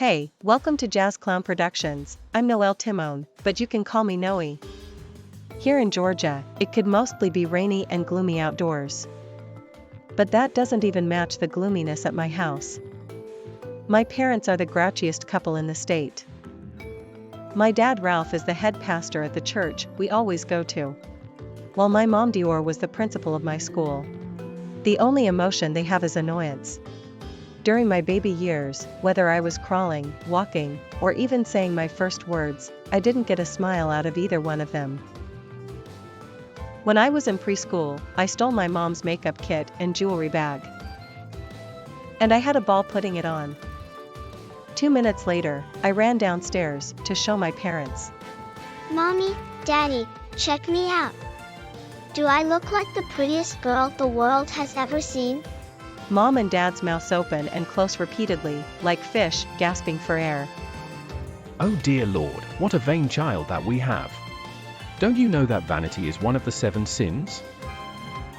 Hey, welcome to Jazz Clown Productions. I'm Noelle Timone, but you can call me Noe. Here in Georgia, it could mostly be rainy and gloomy outdoors. But that doesn't even match the gloominess at my house. My parents are the grouchiest couple in the state. My dad Ralph is the head pastor at the church we always go to, while my mom Dior was the principal of my school. The only emotion they have is annoyance. During my baby years, whether I was crawling, walking, or even saying my first words, I didn't get a smile out of either one of them. When I was in preschool, I stole my mom's makeup kit and jewelry bag. And I had a ball putting it on. 2 minutes later, I ran downstairs to show my parents. Mommy, Daddy, check me out. Do I look like the prettiest girl the world has ever seen? Mom and Dad's mouths open and close repeatedly, like fish gasping for air. Oh dear Lord, what a vain child that we have. Don't you know that vanity is one of the 7 sins?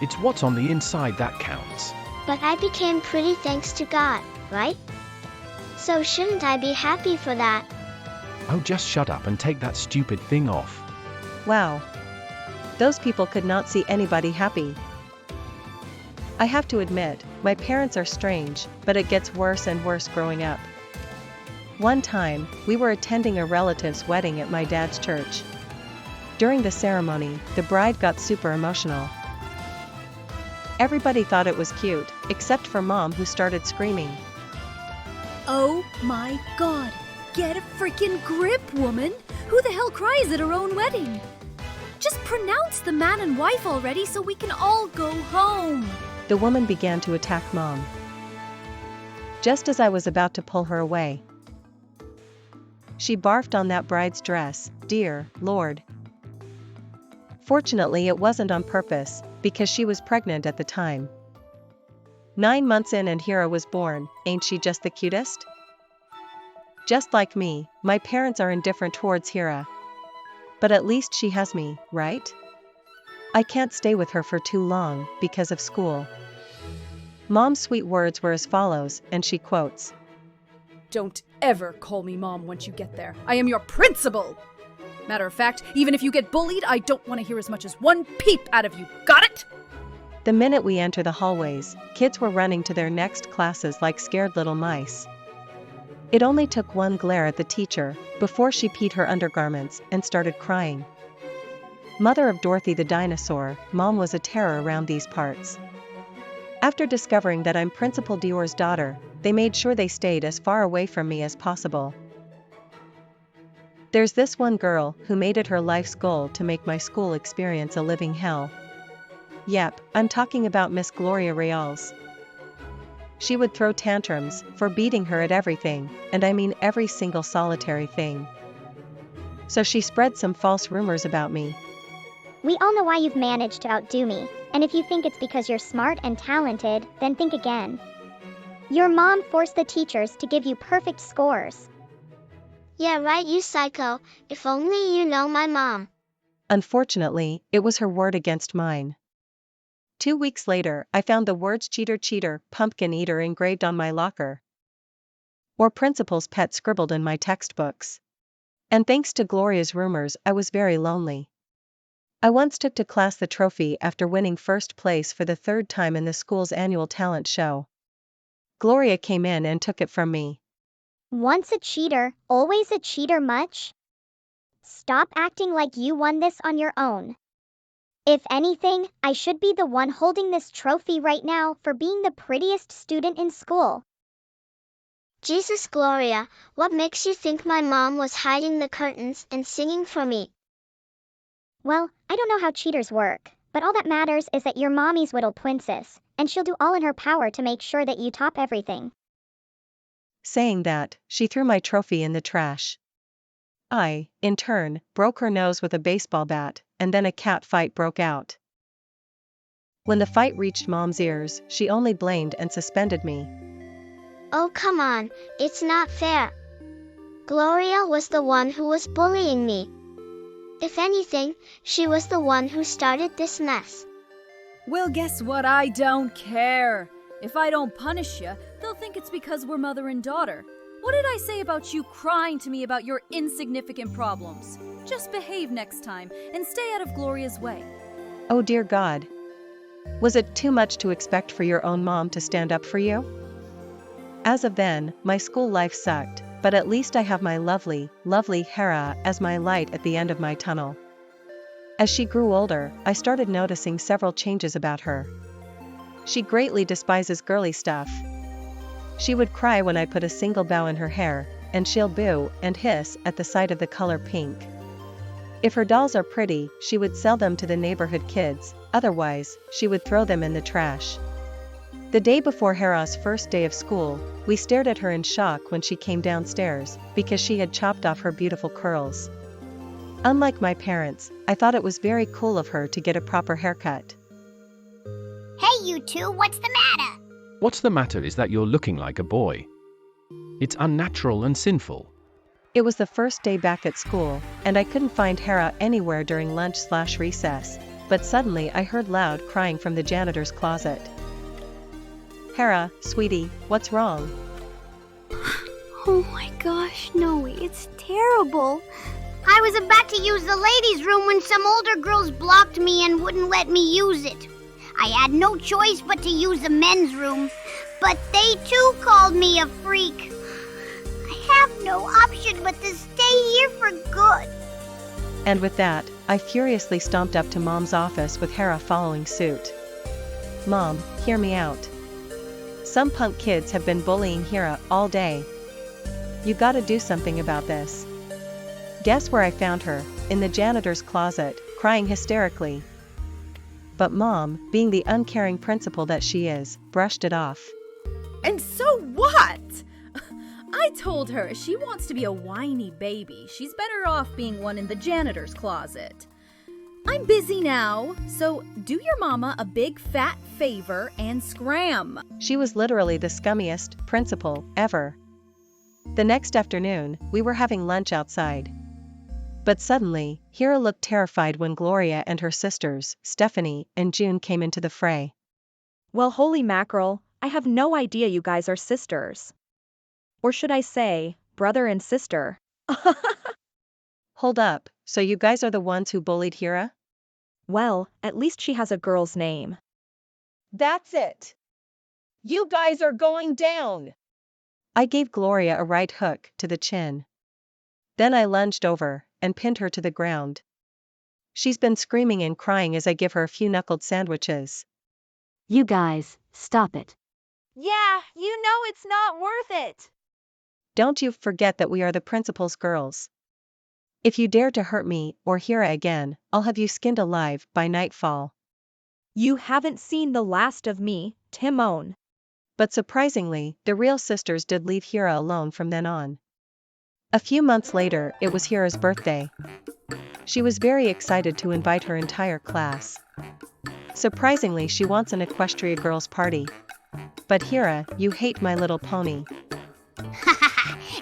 It's what's on the inside that counts. But I became pretty thanks to God, right? So shouldn't I be happy for that? Oh, just shut up and take that stupid thing off. Wow. Those people could not see anybody happy. I have to admit, my parents are strange, but it gets worse and worse growing up. One time, we were attending a relative's wedding at my dad's church. During the ceremony, the bride got super emotional. Everybody thought it was cute, except for Mom, who started screaming. Oh my God! Get a freaking grip, woman! Who the hell cries at her own wedding? Just pronounce the man and wife already so we can all go home! The woman began to attack Mom. Just as I was about to pull her away, she barfed on that bride's dress. Dear Lord. Fortunately, it wasn't on purpose, because she was pregnant at the time. 9 months in and Hira was born. Ain't she just the cutest? Just like me, my parents are indifferent towards Hira. But at least she has me, right? I can't stay with her for too long, because of school. Mom's sweet words were as follows, and she quotes, Don't ever call me Mom once you get there. I am your principal! Matter of fact, even if you get bullied, I don't want to hear as much as one peep out of you. Got it? The minute we enter the hallways, kids were running to their next classes like scared little mice. It only took one glare at the teacher, before she peed her undergarments and started crying. Mother of Dorothy the dinosaur, Mom was a terror around these parts. After discovering that I'm Principal Dior's daughter, they made sure they stayed as far away from me as possible. There's this one girl who made it her life's goal to make my school experience a living hell. Yep, I'm talking about Miss Gloria Reals. She would throw tantrums for beating her at everything, and I mean every single solitary thing. So she spread some false rumors about me. We all know why you've managed to outdo me, and if you think it's because you're smart and talented, then think again. Your mom forced the teachers to give you perfect scores. Yeah, right, you psycho. If only you know my mom. Unfortunately, it was her word against mine. 2 weeks later, I found the words cheater, cheater, pumpkin eater engraved on my locker. Or principal's pet scribbled in my textbooks. And thanks to Gloria's rumors, I was very lonely. I once took to class the trophy after winning first place for the 3rd time in the school's annual talent show. Gloria came in and took it from me. Once a cheater, always a cheater much? Stop acting like you won this on your own. If anything, I should be the one holding this trophy right now for being the prettiest student in school. Jesus, Gloria, what makes you think my mom was hiding the curtains and singing for me? Well, I don't know how cheaters work, but all that matters is that you're mommy's little princess, and she'll do all in her power to make sure that you top everything. Saying that, she threw my trophy in the trash. I, in turn, broke her nose with a baseball bat, and then a cat fight broke out. When the fight reached Mom's ears, she only blamed and suspended me. Oh, come on, it's not fair. Gloria was the one who was bullying me. If anything, she was the one who started this mess. Well, guess what? I don't care. If I don't punish you, they'll think it's because we're mother and daughter. What did I say about you crying to me about your insignificant problems? Just behave next time and stay out of Gloria's way. Oh dear God. Was it too much to expect for your own mom to stand up for you? As of then, my school life sucked, but at least I have my lovely, lovely Hira as my light at the end of my tunnel. As she grew older, I started noticing several changes about her. She greatly despises girly stuff. She would cry when I put a single bow in her hair, and she'll boo and hiss at the sight of the color pink. If her dolls are pretty, she would sell them to the neighborhood kids, otherwise, she would throw them in the trash. The day before Hera's first day of school, we stared at her in shock when she came downstairs, because she had chopped off her beautiful curls. Unlike my parents, I thought it was very cool of her to get a proper haircut. Hey, you two, what's the matter? What's the matter is that you're looking like a boy. It's unnatural and sinful. It was the first day back at school, and I couldn't find Hira anywhere during lunch/recess, but suddenly I heard loud crying from the janitor's closet. Hira, sweetie, what's wrong? Oh my gosh, Noe, it's terrible. I was about to use the ladies' room when some older girls blocked me and wouldn't let me use it. I had no choice but to use the men's room, but they too called me a freak. I have no option but to stay here for good. And with that, I furiously stomped up to Mom's office with Hira following suit. Mom, hear me out. Some punk kids have been bullying Hira all day. You gotta do something about this. Guess where I found her? In the janitor's closet, crying hysterically. But Mom, being the uncaring principal that she is, brushed it off. And so what? I told her she wants to be a whiny baby. She's better off being one in the janitor's closet. I'm busy now, so do your mama a big fat favor and scram. She was literally the scummiest principal ever. The next afternoon, we were having lunch outside. But suddenly, Hira looked terrified when Gloria and her sisters, Stephanie and June, came into the fray. Well, holy mackerel, I have no idea you guys are sisters. Or should I say, brother and sister? Hold up, so you guys are the ones who bullied Hira? Well, at least she has a girl's name. That's it. You guys are going down. I gave Gloria a right hook to the chin. Then I lunged over and pinned her to the ground. She's been screaming and crying as I give her a few knuckled sandwiches. You guys, stop it. Yeah, you know it's not worth it. Don't you forget that we are the principal's girls. If you dare to hurt me or Hira again, I'll have you skinned alive by nightfall. You haven't seen the last of me, Timon. But surprisingly, the real sisters did leave Hira alone from then on. A few months later, it was Hira's birthday. She was very excited to invite her entire class. Surprisingly, she wants an Equestria girls' party. But Hira, you hate My Little Pony.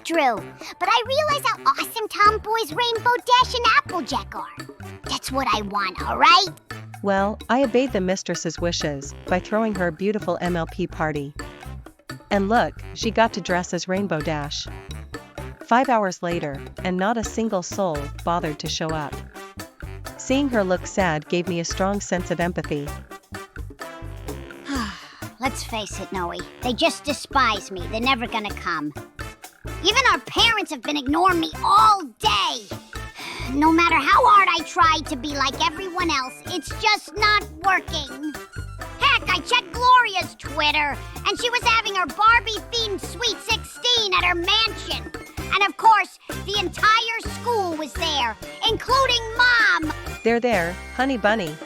True, but I realize how awesome tomboys Rainbow Dash and Applejack are. That's what I want, alright? Well, I obeyed the mistress's wishes by throwing her a beautiful MLP party. And look, she got to dress as Rainbow Dash. 5 hours later, and not a single soul bothered to show up. Seeing her look sad gave me a strong sense of empathy. Let's face it, Noe. They just despise me. They're never gonna come. Even our parents have been ignoring me all day. No matter how hard I try to be like everyone else, it's just not working. Heck, I checked Gloria's Twitter, and she was having her Barbie-themed Sweet 16 at her mansion. And of course, the entire school was there, including Mom. There, honey bunny.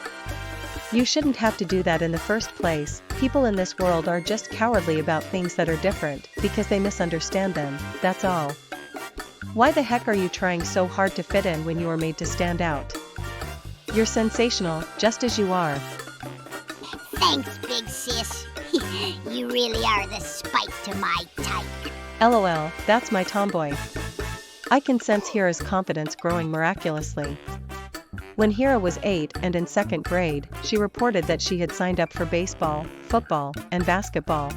You shouldn't have to do that in the first place. People in this world are just cowardly about things that are different, because they misunderstand them, that's all. Why the heck are you trying so hard to fit in when you were made to stand out? You're sensational, just as you are. Thanks, big sis. You really are the spike to my type. LOL, that's my tomboy. I can sense Hira's confidence growing miraculously. When Hira was 8 and in 2nd grade, she reported that she had signed up for baseball, football, and basketball.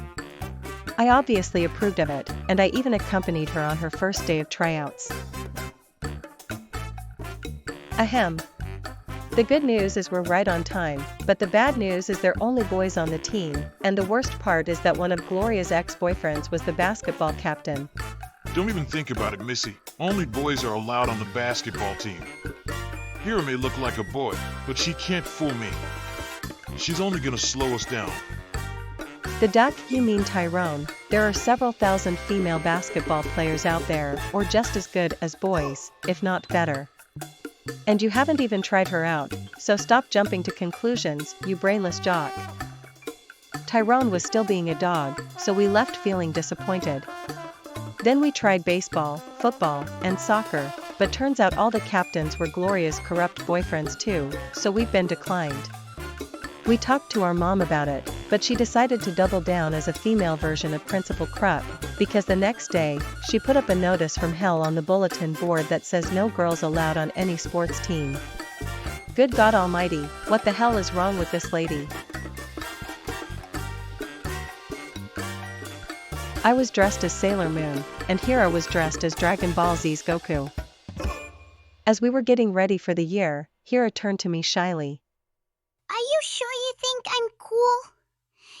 I obviously approved of it, and I even accompanied her on her first day of tryouts. Ahem. The good news is we're right on time, but the bad news is there are only boys on the team, and the worst part is that one of Gloria's ex-boyfriends was the basketball captain. Don't even think about it, Missy. Only boys are allowed on the basketball team. Hira may look like a boy, but she can't fool me. She's only gonna slow us down. The duck, you mean Tyrone. There are several thousand female basketball players out there, or just as good as boys, if not better. And you haven't even tried her out, so stop jumping to conclusions, you brainless jock. Tyrone was still being a dog, so we left feeling disappointed. Then we tried baseball, football, and soccer, but turns out all the captains were Gloria's corrupt boyfriends too, so we've been declined. We talked to our mom about it, but she decided to double down as a female version of Principal Krupp, because the next day, she put up a notice from hell on the bulletin board that says no girls allowed on any sports team. Good God Almighty, what the hell is wrong with this lady? I was dressed as Sailor Moon, and Hira was dressed as Dragon Ball Z's Goku. As we were getting ready for the year, Hira turned to me shyly. Are you sure you think I'm cool?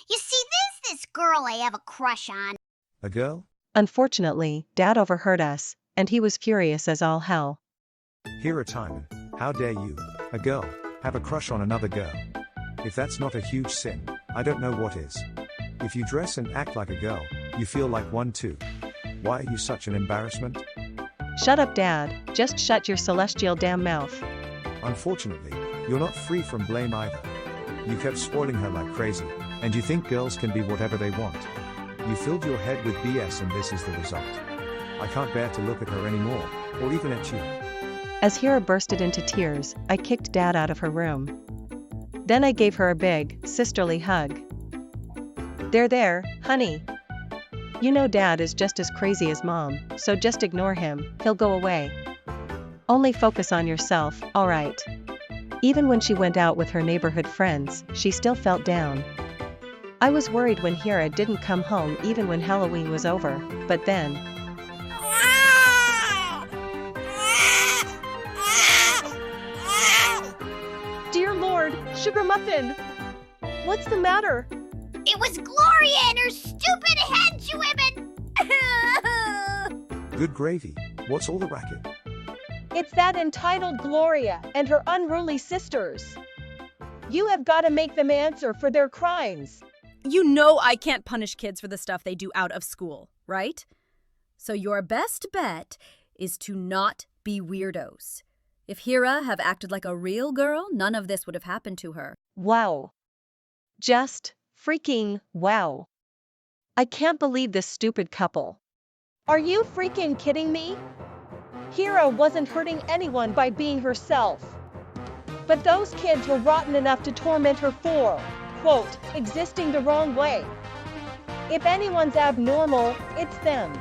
You see, there's this girl I have a crush on. A girl? Unfortunately, Dad overheard us, and he was furious as all hell. Hira Timon, how dare you, a girl, have a crush on another girl? If that's not a huge sin, I don't know what is. If you dress and act like a girl, you feel like one too. Why are you such an embarrassment? Shut up, Dad, just shut your celestial damn mouth. Unfortunately, you're not free from blame either. You kept spoiling her like crazy, and you think girls can be whatever they want. You filled your head with BS and this is the result. I can't bear to look at her anymore, or even at you. As Hira bursted into tears, I kicked Dad out of her room. Then I gave her a big, sisterly hug. There, honey. You know Dad is just as crazy as Mom, so just ignore him, he'll go away. Only focus on yourself, alright? Even when she went out with her neighborhood friends, she still felt down. I was worried when Hira didn't come home even when Halloween was over, but then... Dear Lord, Sugar Muffin! What's the matter? It was Gloria and her stupid hench women! Good gravy, what's all the racket? It's that entitled Gloria and her unruly sisters. You have got to make them answer for their crimes. You know I can't punish kids for the stuff they do out of school, right? So your best bet is to not be weirdos. If Hira have acted like a real girl, none of this would have happened to her. Wow. Just freaking wow. I can't believe this stupid couple. Are you freaking kidding me? Hira wasn't hurting anyone by being herself. But those kids were rotten enough to torment her for, quote, existing the wrong way. If anyone's abnormal, it's them.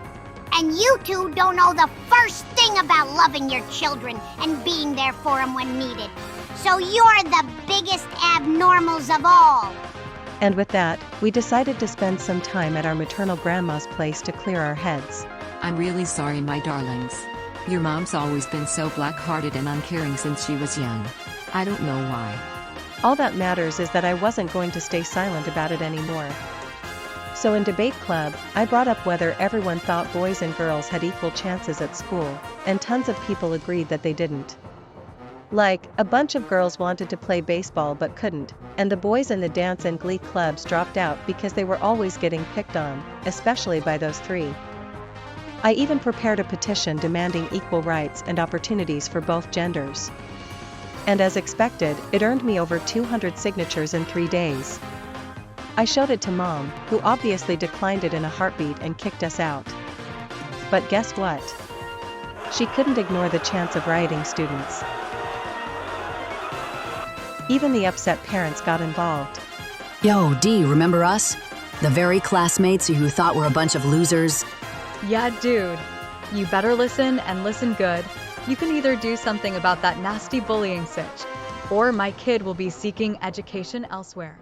And you two don't know the first thing about loving your children and being there for them when needed. So you're the biggest abnormals of all. And with that, we decided to spend some time at our maternal grandma's place to clear our heads. I'm really sorry, my darlings. Your mom's always been so black-hearted and uncaring since she was young. I don't know why. All that matters is that I wasn't going to stay silent about it anymore. So in debate club, I brought up whether everyone thought boys and girls had equal chances at school, and tons of people agreed that they didn't. Like, a bunch of girls wanted to play baseball but couldn't, and the boys in the dance and glee clubs dropped out because they were always getting picked on, especially by those three. I even prepared a petition demanding equal rights and opportunities for both genders. And as expected, it earned me over 200 signatures in 3 days. I showed it to Mom, who obviously declined it in a heartbeat and kicked us out. But guess what? She couldn't ignore the chance of rioting students. Even the upset parents got involved. Yo, D, remember us? The very classmates who thought we're a bunch of losers? Yeah, dude. You better listen and listen good. You can either do something about that nasty bullying sitch, or my kid will be seeking education elsewhere.